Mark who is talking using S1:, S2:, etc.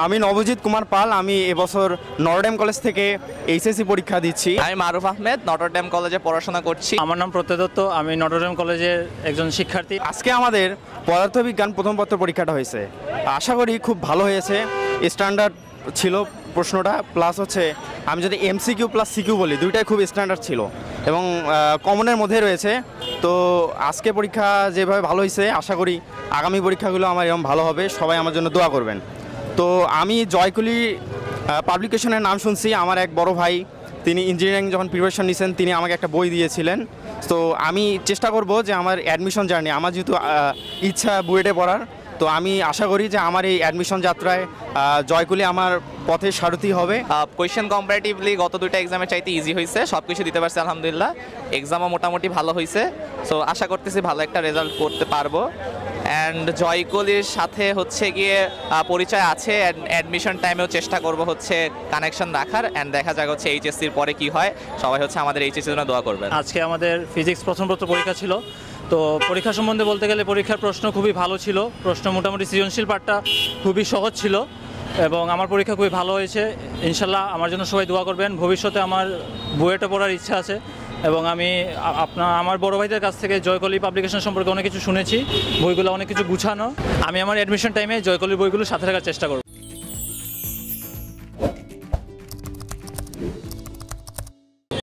S1: আমি নবজিৎ কুমার পাল। আমি এবছর নটরডেম কলেজ থেকে এইচএসসি পরীক্ষা দিচ্ছি।
S2: আমি মারুফ আহমেদ, নটরডেম কলেজে পড়াশোনা করছি।
S3: আমার নাম প্রত্যয় দত্ত, আমি নটরডেম কলেজের একজন শিক্ষার্থী।
S1: আজকে আমাদের পদার্থবিজ্ঞান প্রথম পত্র পরীক্ষাটা হয়েছে, আশা করি খুব ভালো হয়েছে। স্ট্যান্ডার্ড ছিল প্রশ্নটা, প্লাস হচ্ছে আমি যদি এমসিকিউ প্লাস সিকিউ বলি, দুইটাই খুব স্ট্যান্ডার্ড ছিল এবং কমনের মধ্যে রয়েছে। তো আজকে পরীক্ষা যেভাবে ভালো হয়েছে, আশা করি আগামী পরীক্ষাগুলো আমার এরকম ভালো হবে। সবাই আমার জন্য দোয়া করবেন। তো আমি জয়কুলি পাবলিকেশনের নাম শুনছি। আমার এক বড় ভাই, তিনি ইঞ্জিনিয়ারিং যখন প্রিপারেশন নিয়েছেন, তিনি আমাকে একটা বই দিয়েছিলেন। তো আমি চেষ্টা করব যে আমার অ্যাডমিশন জার্নি, আমার যেহেতু ইচ্ছা বুয়েটে পড়ার, তো আমি আশা করি যে আমার এই অ্যাডমিশন যাত্রায় জয়কুলি আমার পথের সারথি হবে।
S2: কোয়েশ্চেন কম্পারেটিভলি গত দুইটা এক্সামের চাইতে ইজি হয়েছে, সব কিছু দিতে পারছি আলহামদুলিল্লাহ। এক্সামও মোটামুটি ভালো হয়েছে, সো আশা করতেছি ভালো একটা রেজাল্ট করতে পারবো। অ্যান্ড জয়কুলির সাথে হচ্ছে গিয়ে পরিচয় আছে, অ্যাডমিশন টাইমেও চেষ্টা করব হচ্ছে কানেকশন রাখার। অ্যান্ড দেখা যাক হচ্ছে এইচএসসির পরে কি হয়। সবাই হচ্ছে আমাদের এইচএসসির জন্য দোয়া করবেন।
S3: আজকে আমাদের ফিজিক্স প্রথম পত্র পরীক্ষা ছিল। তো পরীক্ষা সম্বন্ধে বলতে গেলে পরীক্ষার প্রশ্ন খুবই ভালো ছিল। প্রশ্ন মোটামুটি সৃজনশীল পার্টটা খুবই সহজ ছিল এবং আমার পরীক্ষা খুবই ভালো হয়েছে। ইনশাল্লাহ আমার জন্য সবাই দোয়া করবেন। ভবিষ্যতে আমার বুয়েটে পড়ার ইচ্ছা আছে এবং আমি আমার বড় ভাইদের কাছ থেকে জয়কলি পাবলিকেশন সম্পর্কে অনেক কিছু শুনেছি। বইগুলো অনেক কিছু গুছানো। আমি আমার অ্যাডমিশন টাইমে জয়কলির বইগুলো সাথে রাখার চেষ্টা করব।